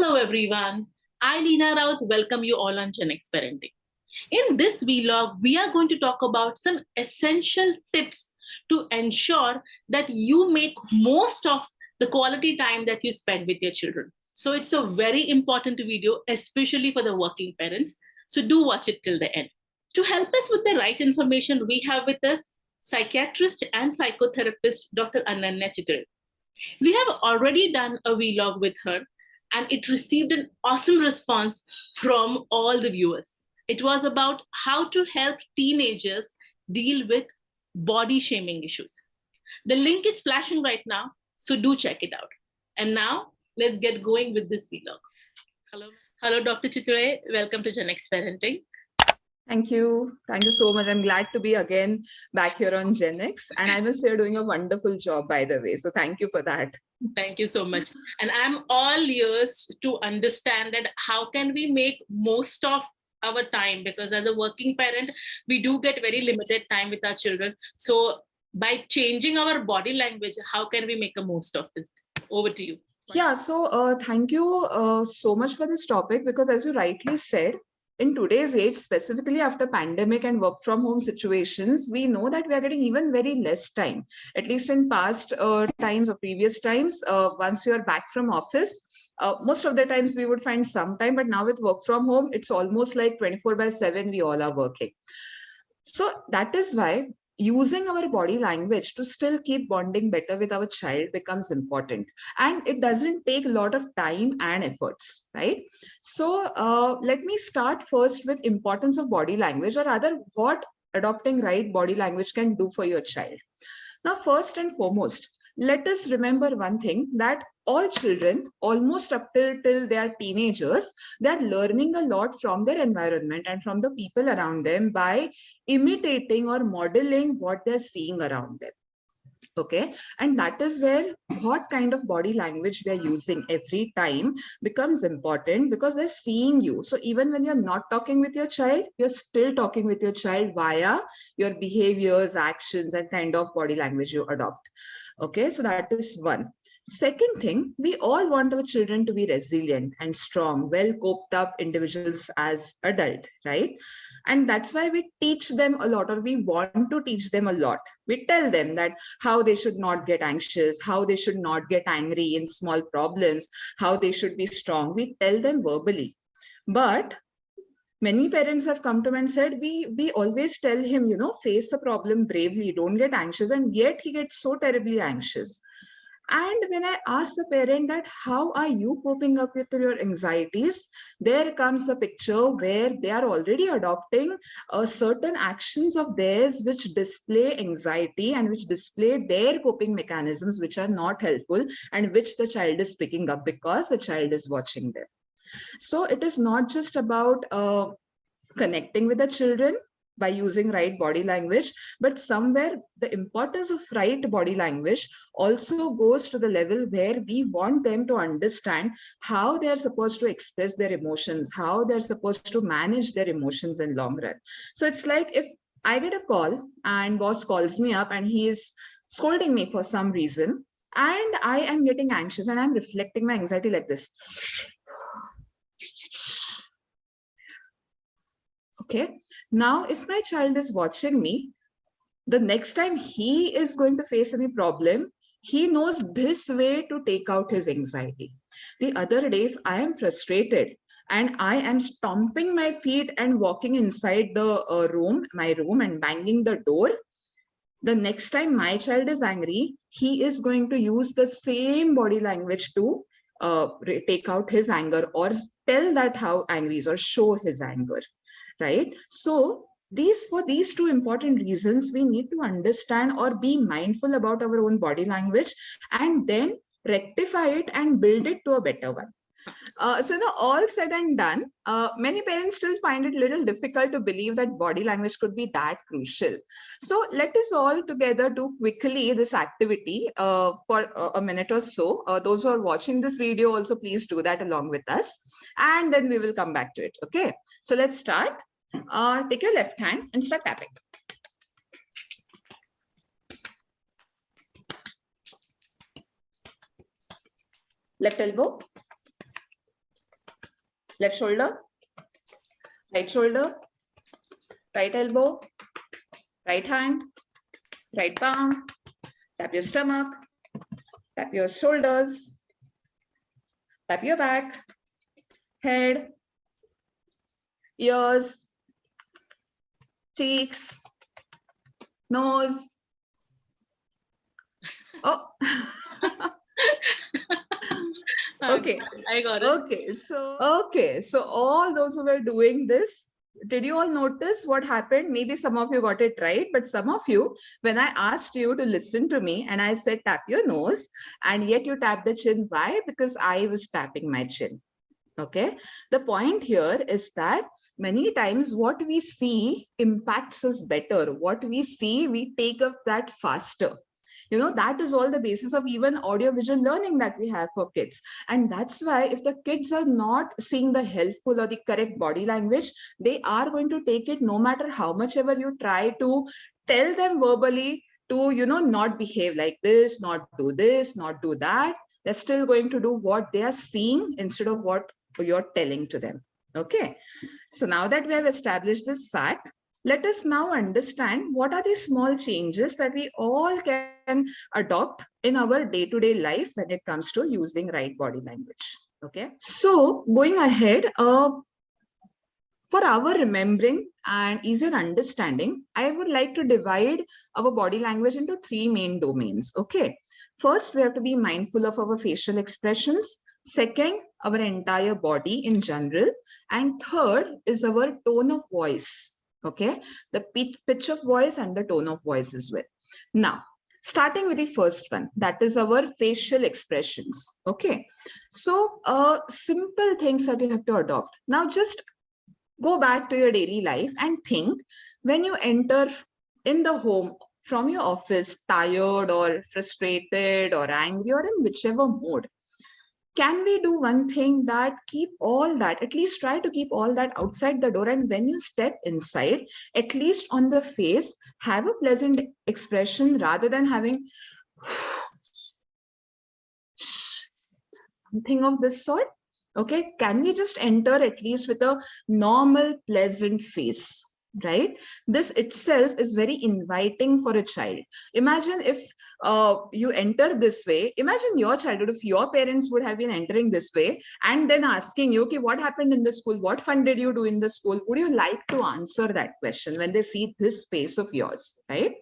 Hello everyone, I Leena Raut welcome you all on GenX Parenting. In this vlog, we are going to talk about some essential tips to ensure that you make most of the quality time that you spend with your children. So it's a very important video, especially for the working parents. So do watch it till the end. To help us with the right information, we have with us psychiatrist and psychotherapist Dr. Ananya Chitale. We have already done a vlog with her and it received an awesome response from all the viewers. It was about how to help teenagers deal with body shaming issues. The link is flashing right now, so do check it out. And now let's get going with this vlog. Hello, Dr. Chitale. Welcome to GenX Parenting. Thank you. Thank you so much. I'm glad to be again back here on GenX. And I must say you're doing a wonderful job, by the way. So thank you for that. Thank you so much. And I'm all ears to understand that how can we make most of our time, because as a working parent, we do get very limited time with our children. So by changing our body language, how can we make the most of this? Over to you. Yeah, so thank you so much for this topic, because as you rightly said, in today's age, specifically after pandemic and work from home situations, we know that we are getting even very less time, at least in past times or previous times. Once you are back from office, most of the times we would find some time, but now with work from home, it's almost like 24/7, we all are working. So that is why using our body language to still keep bonding better with our child becomes important, and it doesn't take a lot of time and efforts, right? So let me start first with importance of body language, or rather what adopting right body language can do for your child. Now, first and foremost, let us remember one thing, that all children, almost up till they are teenagers, they are learning a lot from their environment and from the people around them by imitating or modeling what they're seeing around them. Okay, and that is where what kind of body language we are using every time becomes important, because they're seeing you. So even when you're not talking with your child, you're still talking with your child via your behaviors, actions, and kind of body language you adopt. Okay, so that is one. Second thing, we all want our children to be resilient and strong, well coped up individuals as adult, right? And that's why we teach them a lot, or we want to teach them a lot. We tell them that how they should not get anxious, how they should not get angry in small problems, how they should be strong. We tell them verbally. But many parents have come to me and said, we always tell him, face the problem bravely, don't get anxious. And yet he gets so terribly anxious. And when I ask the parent that how are you coping up with your anxieties, there comes a picture where they are already adopting certain actions of theirs which display anxiety and which display their coping mechanisms, which are not helpful and which the child is picking up because the child is watching them. So it is not just about connecting with the children by using right body language, but somewhere the importance of right body language also goes to the level where we want them to understand how they are supposed to express their emotions, how they're supposed to manage their emotions in long run. So it's like if I get a call and boss calls me up and he is scolding me for some reason, and I am getting anxious and I'm reflecting my anxiety like this. Okay, now if my child is watching me, the next time he is going to face any problem, he knows this way to take out his anxiety. The other day, if I am frustrated and I am stomping my feet and walking inside the my room and banging the door, the next time my child is angry, he is going to use the same body language to take out his anger or tell that how angry is or show his anger. Right? So for these two important reasons, we need to understand or be mindful about our own body language and then rectify it and build it to a better one. So now all said and done, many parents still find it a little difficult to believe that body language could be that crucial. So let us all together do quickly this activity for a minute or so. Those who are watching this video also please do that along with us, and then we will come back to it. Okay, so let's start. Take your left hand and start tapping. Left elbow. Left shoulder, right elbow, right hand, right palm, tap your stomach, tap your shoulders, tap your back, head, ears, cheeks, nose. Oh, okay. I got it. So all those who were doing this, did you all notice what happened? Maybe some of you got it right, but some of you, when I asked you to listen to me and I said tap your nose, and yet you tap the chin. Why? Because I was tapping my chin. Okay. The point here is that many times what we see impacts us better. What we see, we take up that faster. That is all the basis of even audio-visual learning that we have for kids. And that's why if the kids are not seeing the helpful or the correct body language, they are going to take it no matter how much ever you try to tell them verbally to, not behave like this, not do that. They're still going to do what they are seeing instead of what you're telling to them. Okay. So now that we have established this fact, let us now understand what are the small changes that we all can adopt in our day-to-day life when it comes to using right body language. Okay. So going ahead, for our remembering and easier understanding, I would like to divide our body language into three main domains. Okay. First, we have to be mindful of our facial expressions. Second, our entire body in general. And third is our tone of voice. Okay. The pitch of voice and the tone of voice as well. Now, starting with the first one, that is our facial expressions. Okay. So, simple things that you have to adopt. Now, just go back to your daily life and think when you enter in the home from your office, tired or frustrated or angry or in whichever mood, can we do one thing that keep all that, at least try to keep all that outside the door, and when you step inside, at least on the face, have a pleasant expression rather than having something of this sort? Okay, can we just enter at least with a normal, pleasant face, right? This itself is very inviting for a child. Imagine if you enter this way. Imagine your childhood, if your parents would have been entering this way and then asking you, okay, what happened in the school? What fun did you do in the school? Would you like to answer that question when they see this face of yours, right?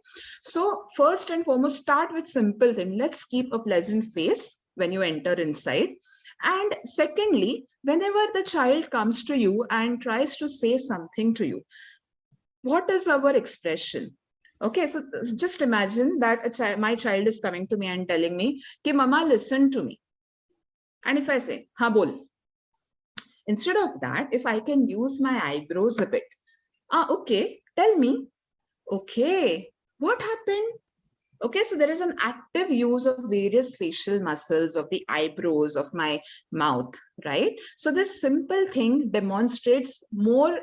So first and foremost, start with simple thing. Let's keep a pleasant face when you enter inside. And secondly, whenever the child comes to you and tries to say something to you, what is our expression? Okay, so just imagine that my child is coming to me and telling me, "Ki mama, listen to me." And if I say, "Ha bol," instead of that, if I can use my eyebrows a bit, okay, tell me, okay, what happened? Okay, so there is an active use of various facial muscles of the eyebrows of my mouth, right? So this simple thing demonstrates more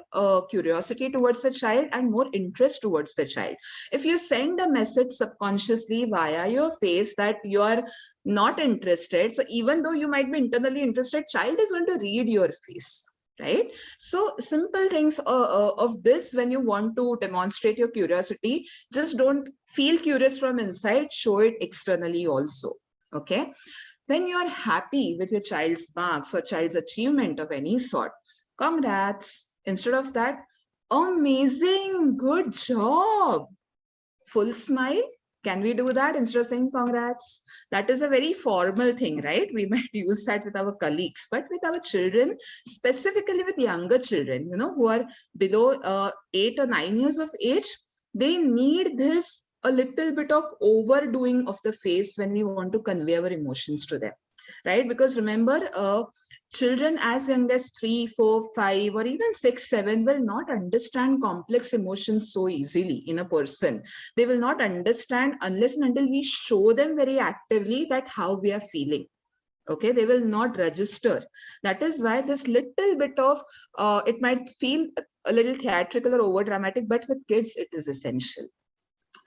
curiosity towards the child and more interest towards the child. If you send a message subconsciously via your face that you are not interested, so even though you might be internally interested, child is going to read your face, right? So simple things of this, when you want to demonstrate your curiosity, just don't feel curious from inside, show it externally also. Okay. When you're happy with your child's marks or child's achievement of any sort, congrats. Instead of that, amazing, good job, full smile. Can we do that instead of saying congrats? That is a very formal thing, right? We might use that with our colleagues, but with our children, specifically with younger children, who are below 8 or 9 years of age, they need this a little bit of overdoing of the face when we want to convey our emotions to them, right? Because remember, children as young as 3, 4, 5, or even 6, 7 will not understand complex emotions so easily in a person. They will not understand unless and until we show them very actively that how we are feeling. Okay, they will not register. That is why this little bit of, it might feel a little theatrical or over dramatic, but with kids, it is essential.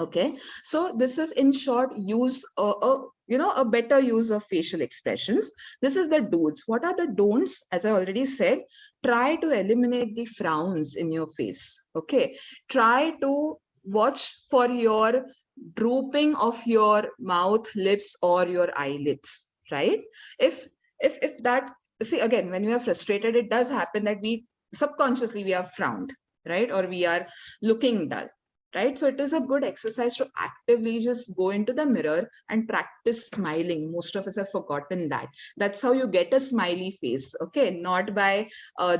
Okay, so this is in short use a better use of facial expressions. This is the do's. What are the don'ts? As I already said, try to eliminate the frowns in your face. Okay, try to watch for your drooping of your mouth, lips, or your eyelids. Right? If that, see, again, when we are frustrated, it does happen that we subconsciously we are frowned, right, or we are looking dull, right? So it is a good exercise to actively just go into the mirror and practice smiling. Most of us have forgotten that. That's how you get a smiley face, okay? Not by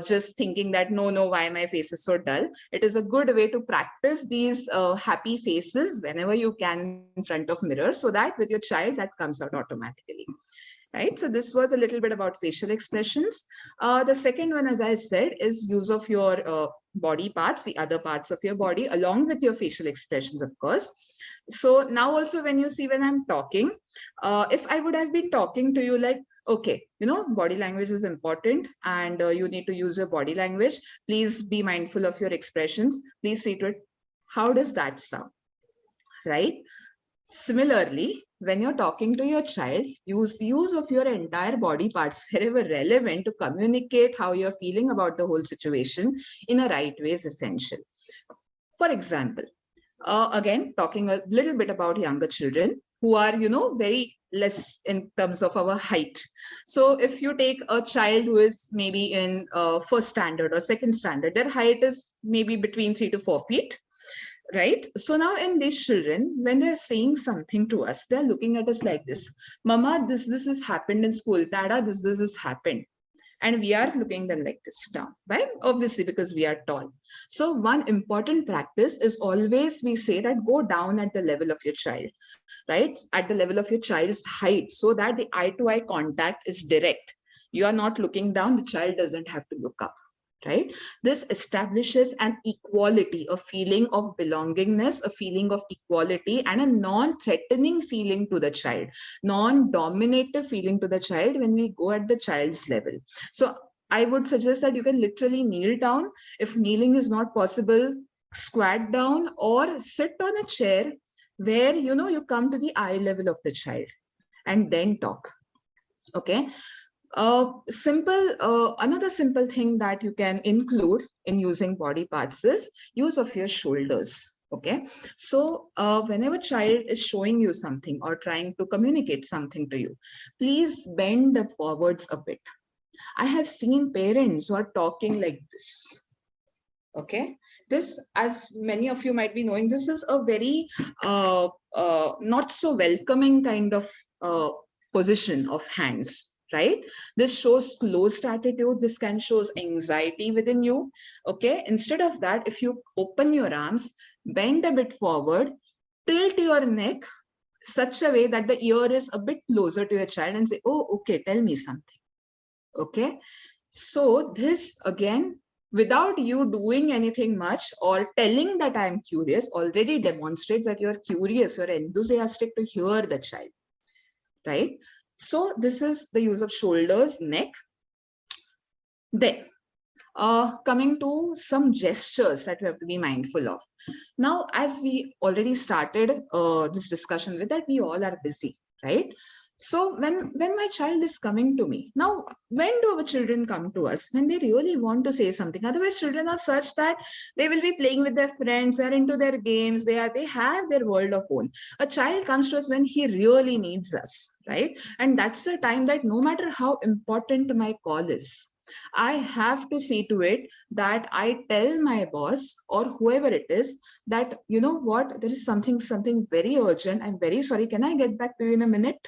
just thinking that, no, why my face is so dull. It is a good way to practice these happy faces whenever you can in front of mirror, so that with your child that comes out automatically. Right, so this was a little bit about facial expressions. The second one, as I said, is use of your body parts, the other parts of your body, along with your facial expressions, of course. So now also when you see when I'm talking, if I would have been talking to you like, okay, body language is important and you need to use your body language. Please be mindful of your expressions. Please see to it. How does that sound? Right? Similarly, when you're talking to your child, use of your entire body parts wherever relevant to communicate how you're feeling about the whole situation in a right way is essential. For example, again, talking a little bit about younger children who are, very less in terms of our height. So if you take a child who is maybe in first standard or second standard, their height is maybe between 3 to 4 feet. Right. So now in these children, when they're saying something to us, they're looking at us like this. Mama, this has happened in school. Dada, this has happened. And we are looking them like this down. Why? Obviously, because we are tall. So one important practice is always we say that go down at the level of your child, right? At the level of your child's height, so that the eye-to-eye contact is direct. You are not looking down, the child doesn't have to look up. Right? This establishes an equality, a feeling of belongingness, a feeling of equality, and a non-threatening feeling to the child, non-dominative feeling to the child when we go at the child's level. So I would suggest that you can literally kneel down. If kneeling is not possible, squat down or sit on a chair where you come to the eye level of the child and then talk. Okay. Another simple thing that you can include in using body parts is use of your shoulders. Okay, so whenever child is showing you something or trying to communicate something to you, please bend the forwards a bit. I have seen parents who are talking like this. Okay, this, as many of you might be knowing, this is a very not so welcoming kind of position of hands, right? This shows closed attitude. This can shows anxiety within you. Okay, instead of that, if you open your arms, bend a bit forward, tilt your neck such a way that the ear is a bit closer to your child and say, oh, okay, tell me something. Okay, so this again, without you doing anything much or telling that I'm curious, already demonstrates that you're curious, you're enthusiastic to hear the child, right? So this is the use of shoulders, neck. Then coming to some gestures that we have to be mindful of. Now, as we already started this discussion with that, we all are busy, right? So when my child is coming to me, now, when do our children come to us? When they really want to say something. Otherwise, children are such that they will be playing with their friends, they're into their games, they have their world of own. A child comes to us when he really needs us, right? And that's the time that no matter how important my call is, I have to see to it that I tell my boss or whoever it is that, you know what, there is something very urgent. I'm very sorry. Can I get back to you in a minute?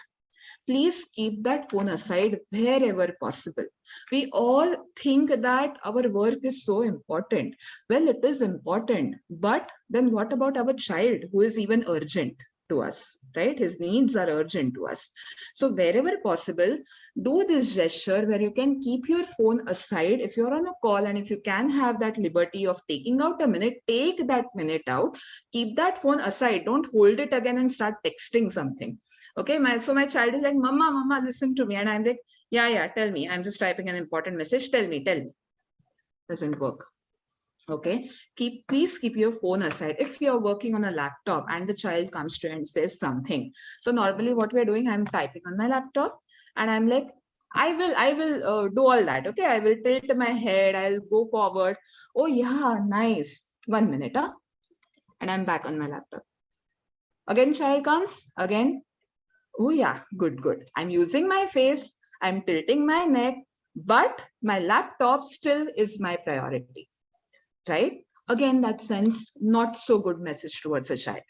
Please keep that phone aside wherever possible. We all think that our work is so important. Well, it is important, but then what about our child who is even urgent to us, right? His needs are urgent to us. So wherever possible, do this gesture where you can keep your phone aside. If you're on a call and if you can have that liberty of taking out a minute, take that minute out, keep that phone aside. Don't hold it again and start texting something. Okay, so my child is like, mama, listen to me. And I'm like, yeah, tell me. I'm just typing an important message. Tell me. Doesn't work. Okay, please keep your phone aside. If you're working on a laptop and the child comes to you and says something, so normally what we're doing, I'm typing on my laptop and I'm like, I will do all that. Okay, I will tilt my head, I'll go forward. Oh yeah, nice. 1 minute, huh? And I'm back on my laptop. Again, child comes again. Oh yeah, good, good. I'm using my face, I'm tilting my neck, but my laptop still is my priority, right? Again, that sends not so good message towards a child.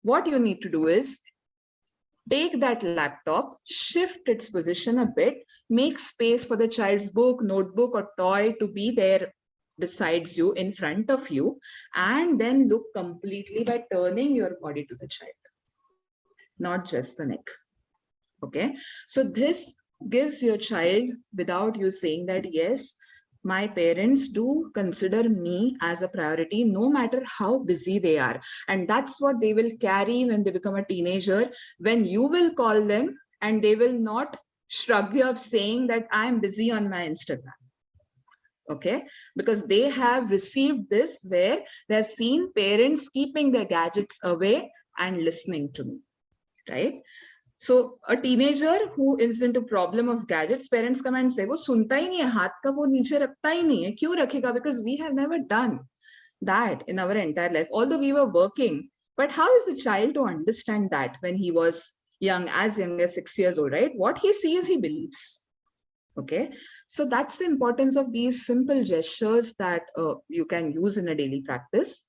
What you need to do is take that laptop, shift its position a bit, make space for the child's book, notebook, or toy to be there besides you, in front of you, and then look completely by turning your body to the child, not just the neck. Okay, so this gives your child, without you saying that, yes, my parents do consider me as a priority no matter how busy they are. And that's what they will carry when they become a teenager, when you will call them and they will not shrug you off saying that I'm busy on my Instagram. Okay, because they have received this where they have seen parents keeping their gadgets away and listening to me, right? So a teenager who is into problem of gadgets, parents come and say, वो सुनता ही नहीं है, हाथ का वो नीचे रखता ही नहीं है, क्यों रखेगा? Because we have never done that in our entire life, although we were working. But how is a child to understand that when he was young as 6 years old, right? What he sees, he believes. Okay, so that's the importance of these simple gestures that you can use in a daily practice.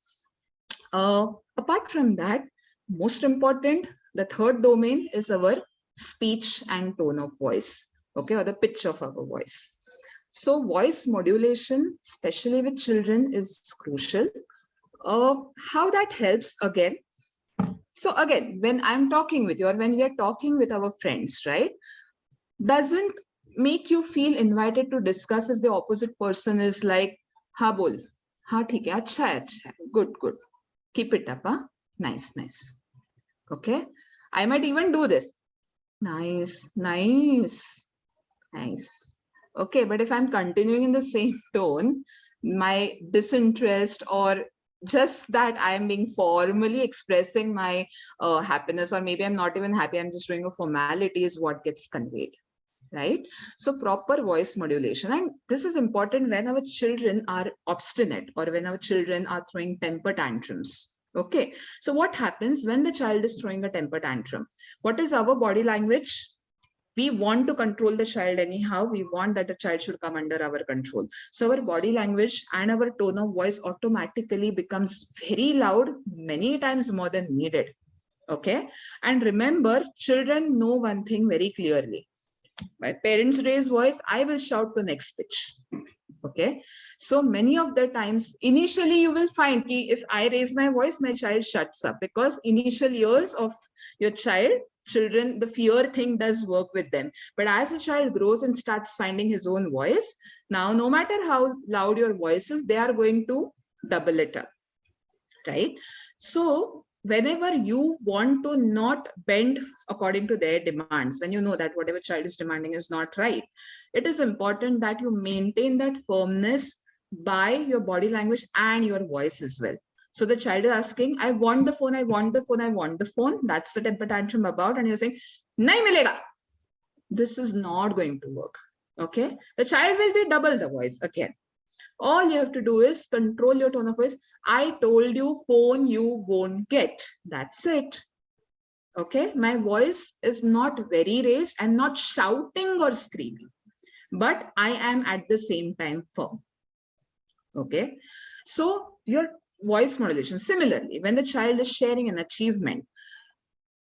Apart from that, most important, the third domain is our speech and tone of voice, okay, or the pitch of our voice. So voice modulation, especially with children, is crucial. How that helps again. So again, when I'm talking with you, or when we are talking with our friends, right, doesn't make you feel invited to discuss if the opposite person is like, ha bol, ha theek hai, acha hai, good, good. Keep it up, huh? Nice, nice. Okay. I might even do this. Nice, nice, nice. Okay, but if I'm continuing in the same tone, my disinterest or just that I'm being formally expressing my happiness, or maybe I'm not even happy, I'm just doing a formality, is what gets conveyed, right? So proper voice modulation. And this is important when our children are obstinate or when our children are throwing temper tantrums. Okay, so what happens when the child is throwing a temper tantrum? What is our body language? We want to control the child anyhow. We want that the child should come under our control. So our body language and our tone of voice automatically becomes very loud, many times more than needed. Okay, and remember, children know one thing very clearly. My parents raise voice, I will shout to next pitch. Okay, so many of the times initially you will find that if I raise my voice, my child shuts up, because initial years of your children, the fear thing does work with them. But as a child grows and starts finding his own voice, now no matter how loud your voice is, they are going to double it up, right? So whenever you want to not bend according to their demands, when you know that whatever child is demanding is not right, it is important that you maintain that firmness by your body language and your voice as well. So the child is asking, I want the phone, I want the phone, I want the phone. That's the temper tantrum about. And you're saying, nahi milega. This is not going to work. Okay. The child will be double the voice again. All you have to do is control your tone of voice. I told you phone you won't get. That's it. Okay. My voice is not very raised. I'm not shouting or screaming, but I am at the same time firm. Okay. So your voice modulation. Similarly, when the child is sharing an achievement,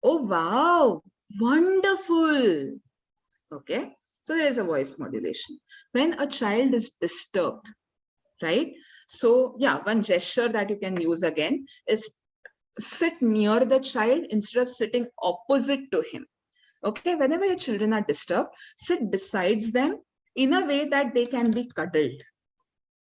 oh, wow, wonderful. Okay. So there is a voice modulation. When a child is disturbed, right? So yeah, one gesture that you can use again is sit near the child instead of sitting opposite to him. Okay, whenever your children are disturbed, sit besides them in a way that they can be cuddled.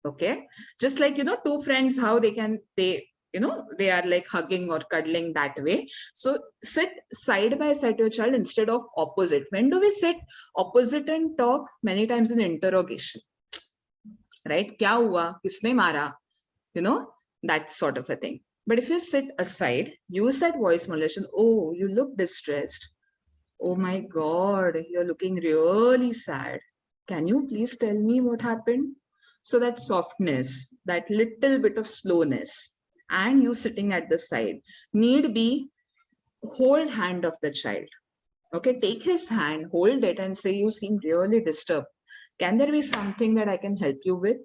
Okay, just like, two friends, how they are like hugging or cuddling that way. So sit side by side to your child instead of opposite. When do we sit opposite and talk? Many times in interrogation, right? Kya hua? Kisne mara? You know, that sort of a thing. But if you sit aside, use that voice modulation. Oh, you look distressed. Oh my God, you're looking really sad. Can you please tell me what happened? So that softness, that little bit of slowness, and you sitting at the side, need be hold hand of the child. Okay, take his hand, hold it, and say, you seem really disturbed. Can there be something that I can help you with?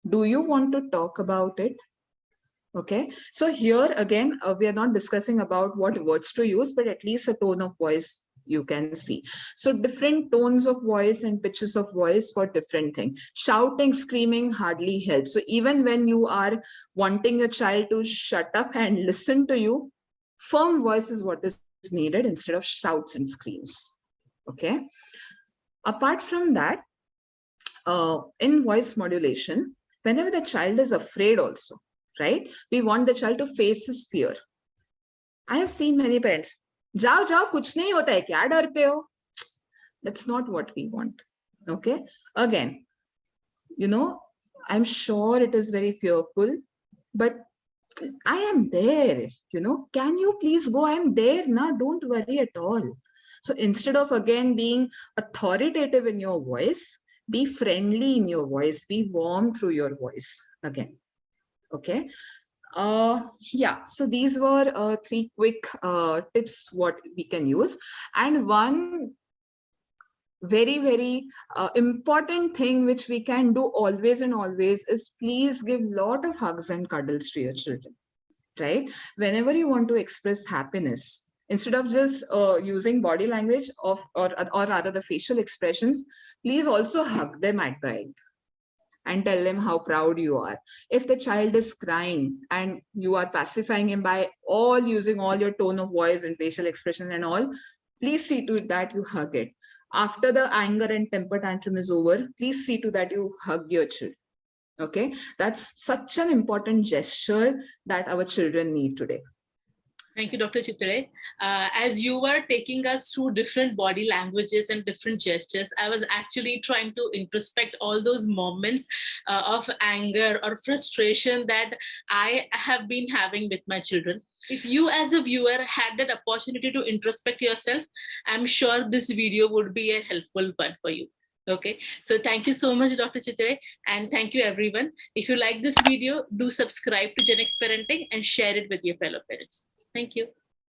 Do you want to talk about it? Okay, so here again, we are not discussing about what words to use, but at least a tone of voice you can see. So different tones of voice and pitches of voice for different things. Shouting, screaming hardly helps. So even when you are wanting a child to shut up and listen to you, firm voice is what is needed instead of shouts and screams. Okay. Apart from that, in voice modulation, whenever the child is afraid also, right? We want the child to face his fear. I have seen many parents, jao jao kuch nahi hota hai, kya darte ho? That's not what we want. Okay. Again, you know, I'm sure it is very fearful, but I am there, you know, can you please go? I'm there, na, don't worry at all. So instead of again being authoritative in your voice, be friendly in your voice, be warm through your voice again. Okay. Yeah, so these were 3 quick tips what we can use. And one very important thing which we can do always and always is please give lot of hugs and cuddles to your children, right? Whenever you want to express happiness, instead of just using body language or rather the facial expressions, please also hug them at the end and tell them how proud you are. If the child is crying and you are pacifying him by all using all your tone of voice and facial expression and all, please see to it that you hug it. After the anger and temper tantrum is over, please see to that you hug your children. Okay, that's such an important gesture that our children need today. Thank you, Dr. Chitale. As you were taking us through different body languages and different gestures, I was actually trying to introspect all those moments of anger or frustration that I have been having with my children. If you as a viewer had that opportunity to introspect yourself, I'm sure this video would be a helpful one for you. Okay, so thank you so much, Dr. Chitale, and thank you everyone. If you like this video, do subscribe to GenX Parenting and share it with your fellow parents. Thank you.